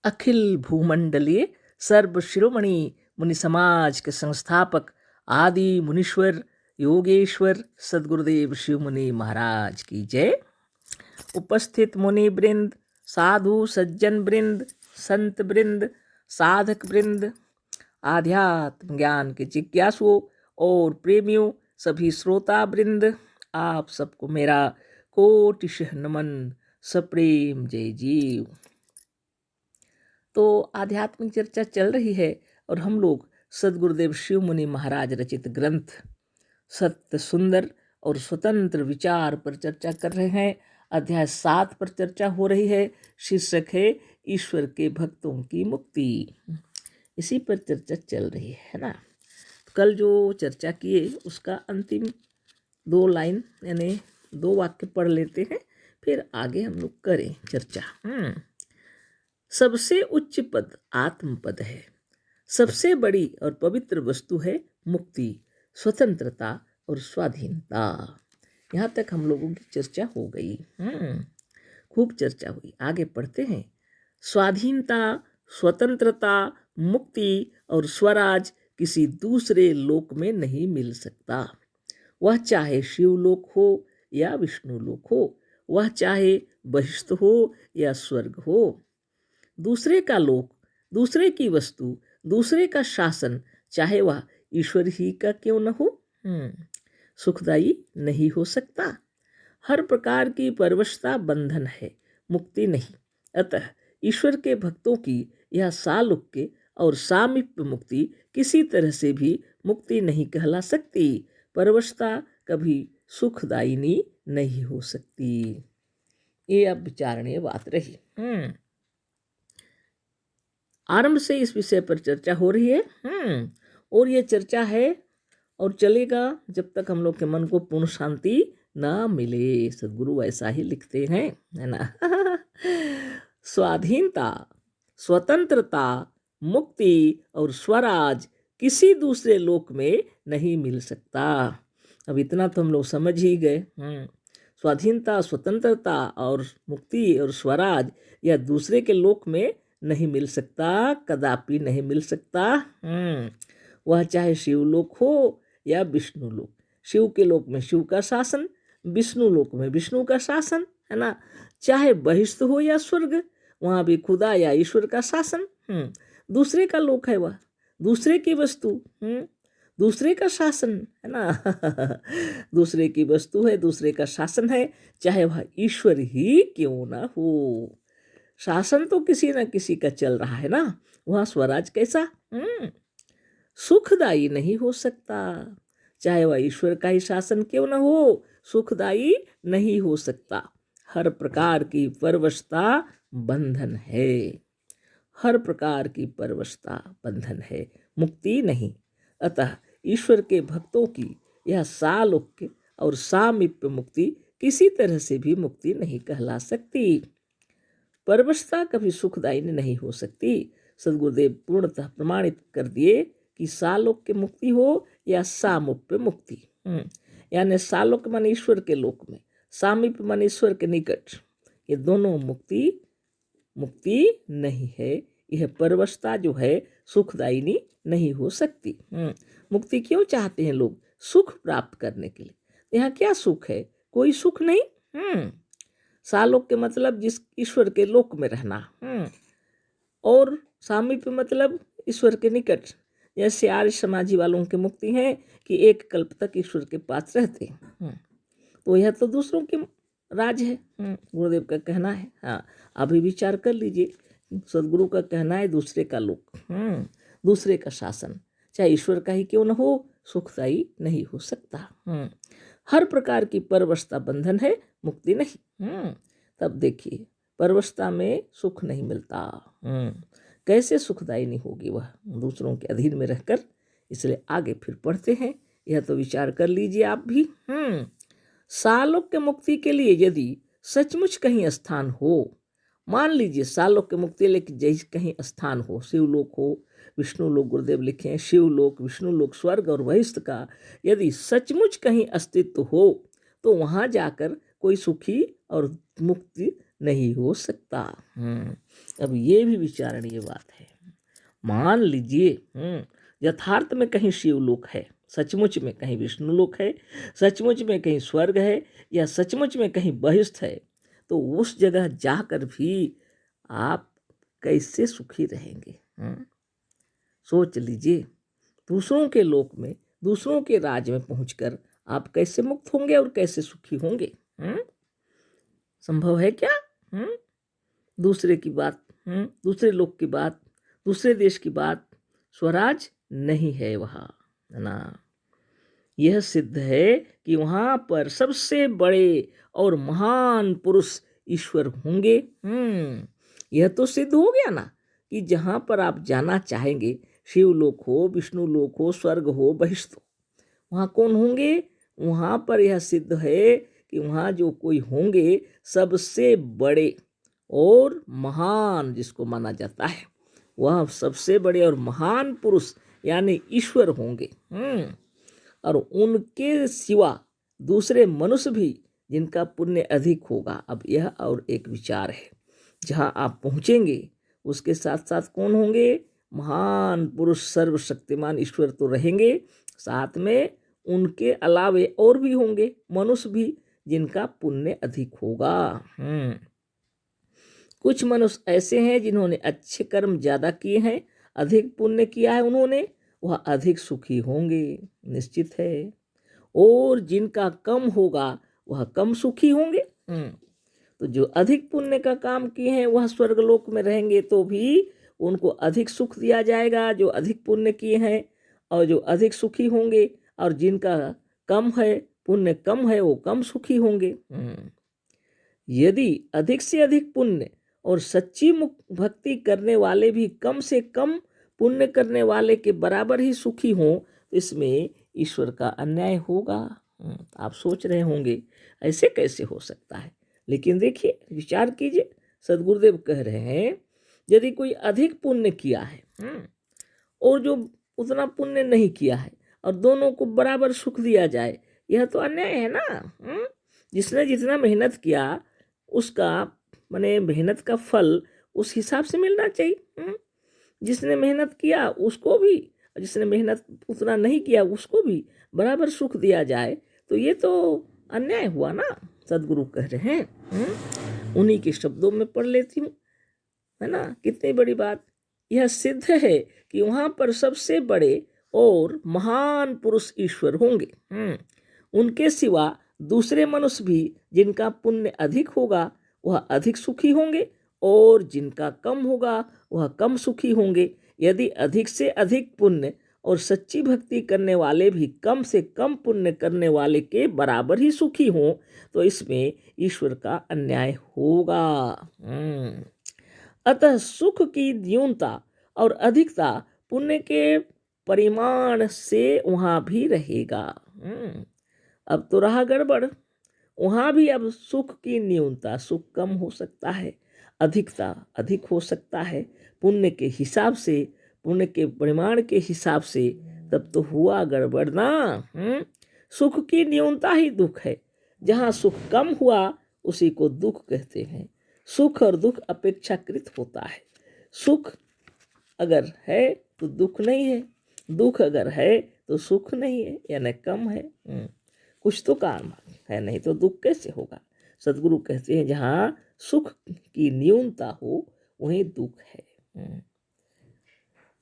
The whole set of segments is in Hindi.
अखिल भूमंडलीय सर्व शिरोमणि मुनि समाज के संस्थापक आदि मुनीश्वर योगेश्वर सदगुरुदेव शिव मुनि महाराज की जय। उपस्थित मुनि वृंद, साधु सज्जन वृंद, संत वृंद, साधक वृंद, आध्यात्म ज्ञान के जिज्ञासुओं और प्रेमियों, सभी श्रोता वृंद, आप सबको मेरा कोटिशः नमन, सप्रेम जय जीव। तो आध्यात्मिक चर्चा चल रही है और हम लोग सदगुरुदेव शिव मुनि महाराज रचित ग्रंथ सत्य सुंदर और स्वतंत्र विचार पर चर्चा कर रहे हैं। अध्याय 7 पर चर्चा हो रही है। शीर्षक है ईश्वर के भक्तों की मुक्ति। इसी पर चर्चा चल रही है ना। कल जो चर्चा किए उसका अंतिम 2 लाइन यानी 2 वाक्य पढ़ लेते हैं, फिर आगे हम लोग करें चर्चा। सबसे उच्च पद आत्म पद है। सबसे बड़ी और पवित्र वस्तु है मुक्ति, स्वतंत्रता और स्वाधीनता। यहाँ तक हम लोगों की चर्चा हो गई। खूब चर्चा हुई। आगे पढ़ते हैं। स्वाधीनता, स्वतंत्रता, मुक्ति और स्वराज किसी दूसरे लोक में नहीं मिल सकता। वह चाहे शिवलोक हो या विष्णु लोक हो, वह चाहे बहिष्ठ हो या स्वर्ग हो। दूसरे का लोक, दूसरे की वस्तु, दूसरे का शासन, चाहे वह ईश्वर ही का क्यों न हो, सुखदायी नहीं हो सकता। हर प्रकार की परवशता बंधन है, मुक्ति नहीं। अतः ईश्वर के भक्तों की यह सालोक्य और सामीप्य मुक्ति किसी तरह से भी मुक्ति नहीं कहला सकती। परवशता कभी सुखदायिनी नहीं हो सकती। ये अब विचारणीय बात रही। आरंभ से इस विषय पर चर्चा हो रही है। और ये चर्चा है और चलेगा जब तक हम लोग के मन को पूर्ण शांति ना मिले। सदगुरु ऐसा ही लिखते हैं, है ना। स्वाधीनता, स्वतंत्रता, मुक्ति और स्वराज किसी दूसरे लोक में नहीं मिल सकता। अब इतना तो हम लोग समझ ही गए। स्वाधीनता, स्वतंत्रता और मुक्ति और स्वराज यह दूसरे के लोक में नहीं मिल सकता, कदापि नहीं मिल सकता। वह चाहे शिवलोक हो या विष्णु लोक। शिव के लोक में शिव का शासन, विष्णु लोक में विष्णु का शासन, है ना। चाहे बहिष्ठ हो या स्वर्ग, वहाँ भी खुदा या ईश्वर का शासन। दूसरे का लोक है वह, दूसरे की वस्तु, दूसरे का शासन, है ना। दूसरे की वस्तु है, दूसरे का शासन है, चाहे वह ईश्वर ही क्यों ना हो। शासन तो किसी न किसी का चल रहा है ना। वहाँ स्वराज कैसा सुखदायी नहीं हो सकता। चाहे वह ईश्वर का ही शासन क्यों न हो, सुखदायी नहीं हो सकता। हर प्रकार की परवशता बंधन है। हर प्रकार की परवशता बंधन है, मुक्ति नहीं। अतः ईश्वर के भक्तों की यह सालोक्य और सामीप्य मुक्ति किसी तरह से भी मुक्ति नहीं कहला सकती। परवशता कभी सुखदायी नहीं हो सकती। सदगुरुदेव पूर्णतः प्रमाणित कर दिए कि सालोक्य मुक्ति हो या सामीप्य मुक्ति। यानी सालोक्य मन ईश्वर के लोक में, सामीप्य मन ईश्वर के निकट। ये दोनों मुक्ति नहीं है। यह परवशता जो है सुखदायिनी नहीं हो सकती। मुक्ति क्यों चाहते हैं लोग? सुख प्राप्त करने के लिए। यहाँ क्या सुख है? कोई सुख नहीं। सालोक के मतलब जिस ईश्वर के लोक में रहना, और सामीप्य मतलब ईश्वर के निकट। जैसे आर्य समाजी वालों की मुक्ति है कि एक कल्प तक ईश्वर के पास रहते। तो यह तो दूसरों के राज है, गुरुदेव का कहना है। हाँ, अभी विचार कर लीजिए। सदगुरु का कहना है दूसरे का लोक, दूसरे का शासन, चाहे ईश्वर का ही क्यों न हो, सुखदायी नहीं हो सकता। हर प्रकार की परवशता बंधन है, मुक्ति नहीं। तब देखिए, परवशता में सुख नहीं मिलता। कैसे सुखदायी नहीं होगी वह दूसरों के अधीन में रहकर। इसलिए आगे फिर पढ़ते हैं। यह तो विचार कर लीजिए आप भी। सालोक्य मुक्ति के लिए यदि सचमुच कहीं स्थान हो, मान लीजिए सालोक्य मुक्ति लेकिन जैसे कहीं स्थान हो, शिवलोक हो, विष्णु लोक, गुरुदेव लिखे हैं शिवलोक, विष्णु लोक, स्वर्ग और बहिष्ठ का यदि सचमुच कहीं अस्तित्व हो, तो वहाँ जाकर कोई सुखी और मुक्ति नहीं हो सकता। अब ये भी विचारणीय बात है। मान लीजिए यथार्थ में कहीं शिवलोक है, सचमुच में कहीं विष्णुलोक है, सचमुच में कहीं स्वर्ग है, या सचमुच में कहीं बहिष्ठ है, तो उस जगह जाकर भी आप कैसे सुखी रहेंगे? सोच लीजिए, दूसरों के लोक में, दूसरों के राज में पहुंचकर आप कैसे मुक्त होंगे और कैसे सुखी होंगे? संभव है क्या? दूसरे की बात, दूसरे लोक की बात, दूसरे देश की बात, स्वराज नहीं है वहाँ, है ना। यह सिद्ध है कि वहाँ पर सबसे बड़े और महान पुरुष ईश्वर होंगे। यह तो सिद्ध हो गया ना कि जहाँ पर आप जाना चाहेंगे, शिवलोक हो, विष्णु लोक हो, स्वर्ग हो, बहिष्ठ हो, वहाँ कौन होंगे? वहाँ पर यह सिद्ध है कि वहाँ जो कोई होंगे सबसे बड़े और महान, जिसको माना जाता है वह सबसे बड़े और महान पुरुष यानी ईश्वर होंगे। और उनके सिवा दूसरे मनुष्य भी जिनका पुण्य अधिक होगा। अब यह और एक विचार है, जहाँ आप पहुँचेंगे उसके साथ साथ कौन होंगे? महान पुरुष, सर्वशक्तिमान ईश्वर तो रहेंगे, साथ में उनके अलावे और भी होंगे मनुष्य भी जिनका पुण्य अधिक होगा। कुछ मनुष्य ऐसे हैं जिन्होंने अच्छे कर्म ज्यादा किए हैं, अधिक पुण्य किया है उन्होंने, वह अधिक सुखी होंगे, निश्चित है। और जिनका कम होगा वह कम सुखी होंगे। तो जो अधिक पुण्य का काम किए हैं वह स्वर्गलोक में रहेंगे तो भी उनको अधिक सुख दिया जाएगा, जो अधिक पुण्य किए हैं, और जो अधिक सुखी होंगे। और जिनका कम है, पुण्य कम है, वो कम सुखी होंगे। यदि अधिक से अधिक पुण्य और सच्ची भक्ति करने वाले भी कम से कम पुण्य करने वाले के बराबर ही सुखी हों, तो इसमें ईश्वर का अन्याय होगा। आप सोच रहे होंगे ऐसे कैसे हो सकता है, लेकिन देखिए, विचार कीजिए। सदगुरुदेव कह रहे हैं, यदि कोई अधिक पुण्य किया है और जो उतना पुण्य नहीं किया है, और दोनों को बराबर सुख दिया जाए, यह तो अन्याय है ना। जिसने जितना मेहनत किया उसका माने मेहनत का फल उस हिसाब से मिलना चाहिए। जिसने मेहनत किया उसको भी, जिसने मेहनत उतना नहीं किया उसको भी बराबर सुख दिया जाए, तो ये तो अन्याय हुआ ना। सदगुरु कह रहे हैं, उन्हीं के शब्दों में पढ़ लेती हूँ, है ना। कितनी बड़ी बात। यह सिद्ध है कि वहाँ पर सबसे बड़े और महान पुरुष ईश्वर होंगे। उनके सिवा दूसरे मनुष्य भी जिनका पुण्य अधिक होगा वह अधिक सुखी होंगे, और जिनका कम होगा वह कम सुखी होंगे। यदि अधिक से अधिक पुण्य और सच्ची भक्ति करने वाले भी कम से कम पुण्य करने वाले के बराबर ही सुखी हों, तो इसमें ईश्वर का अन्याय होगा। अतः सुख की न्यूनता और अधिकता पुण्य के परिमाण से वहाँ भी रहेगा। अब तो रहा गड़बड़, वहाँ भी अब सुख की न्यूनता, सुख कम हो सकता है, अधिकता अधिक हो सकता है, पुण्य के हिसाब से, पुण्य के परिमाण के हिसाब से। तब तो हुआ गड़बड़ ना। सुख की न्यूनता ही दुख है। जहाँ सुख कम हुआ उसी को दुख कहते हैं। सुख और दुख अपेक्षाकृत होता है। सुख अगर है तो दुख नहीं है, दुख अगर है तो सुख नहीं है, यानी कम है। कुछ तो कारण है, नहीं तो दुख कैसे होगा। सदगुरु कहते हैं, जहाँ सुख की न्यूनता हो वहीं दुख है।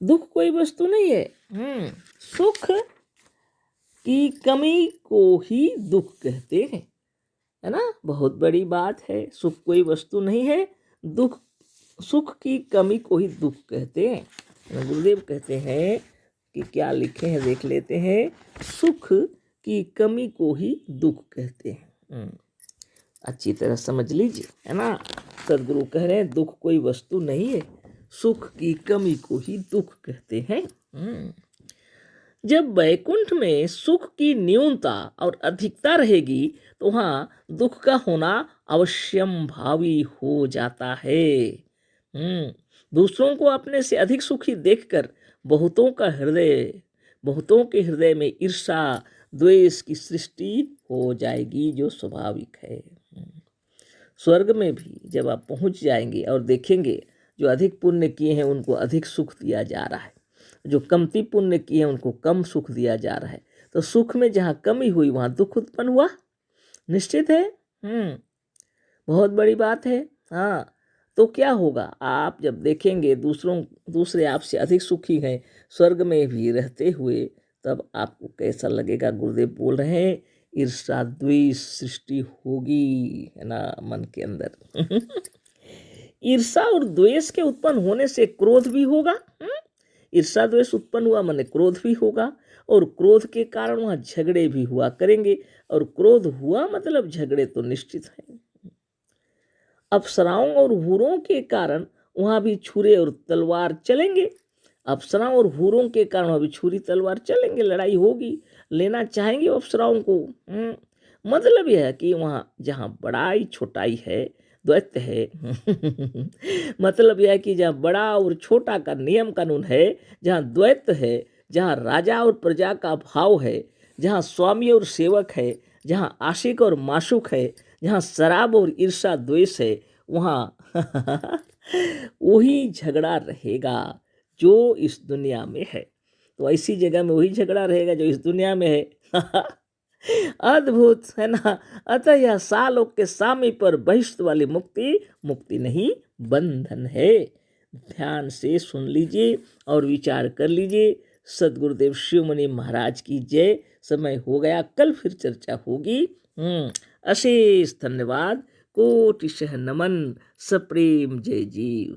दुख कोई वस्तु नहीं है। सुख की कमी को ही दुख कहते हैं, है ना। बहुत बड़ी बात है। सुख कोई वस्तु नहीं है, दुख, सुख की कमी को ही दुख कहते हैं। गुरुदेव कहते हैं कि क्या लिखे हैं, देख लेते हैं। सुख की कमी को ही दुख कहते हैं। अच्छी तरह समझ लीजिए, है ना। सदगुरु कह रहे हैं, दुख कोई वस्तु नहीं है, सुख की कमी को ही दुख कहते हैं। जब वैकुंठ में सुख की न्यूनता और अधिकता रहेगी तो वहाँ दुख का होना अवश्यम भावी हो जाता है। दूसरों को अपने से अधिक सुखी देखकर बहुतों के हृदय में ईर्ष्या, द्वेष की सृष्टि हो जाएगी, जो स्वाभाविक है। स्वर्ग में भी जब आप पहुंच जाएंगे और देखेंगे जो अधिक पुण्य किए हैं उनको अधिक सुख दिया जा रहा है, जो कमती पुण्य किए हैं उनको कम सुख दिया जा रहा है। तो सुख में जहाँ कमी हुई वहाँ दुख उत्पन्न हुआ, निश्चित है। बहुत बड़ी बात है। हाँ, तो क्या होगा, आप जब देखेंगे दूसरे आपसे अधिक सुखी हैं स्वर्ग में भी रहते हुए, तब आपको कैसा लगेगा। गुरुदेव बोल रहे हैं ईर्ष्या द्वेष सृष्टि होगी, है ना, मन के अंदर। ईर्ष्या और द्वेष के उत्पन्न होने से क्रोध भी होगा। ईर्ष्या द्वेष उत्पन्न हुआ माने क्रोध भी होगा, और क्रोध के कारण वहां झगड़े भी हुआ करेंगे, और क्रोध हुआ मतलब झगड़े तो निश्चित है। अप्सराओं और हूरों के कारण वहां भी छुरे और तलवार चलेंगे। अप्सराओं और हूरों के कारण वहां भी छुरी तलवार चलेंगे, लड़ाई होगी, लेना चाहेंगे अप्सराओं को। मतलब यह है कि वहां जहां बड़ाई छोटाई है, द्वैत है। मतलब यह है कि जहाँ बड़ा और छोटा का नियम कानून है, जहाँ द्वैत है, जहाँ राजा और प्रजा का भाव है, जहाँ स्वामी और सेवक है, जहाँ आशिक और माशूक है, जहाँ शराब और ईर्ष्या द्वेष है, वहाँ वही झगड़ा रहेगा जो इस दुनिया में है। तो ऐसी जगह में वही झगड़ा रहेगा जो इस दुनिया में है। अद्भुत है ना। अतः यह सालोक के सामी पर बहिष्ठ वाली मुक्ति मुक्ति नहीं, बंधन है। ध्यान से सुन लीजिए और विचार कर लीजिए। सदगुरुदेव शिवमुनि महाराज की जय। समय हो गया, कल फिर चर्चा होगी। अशेष धन्यवाद, कोटिशः नमन, सप्रेम जय जीव।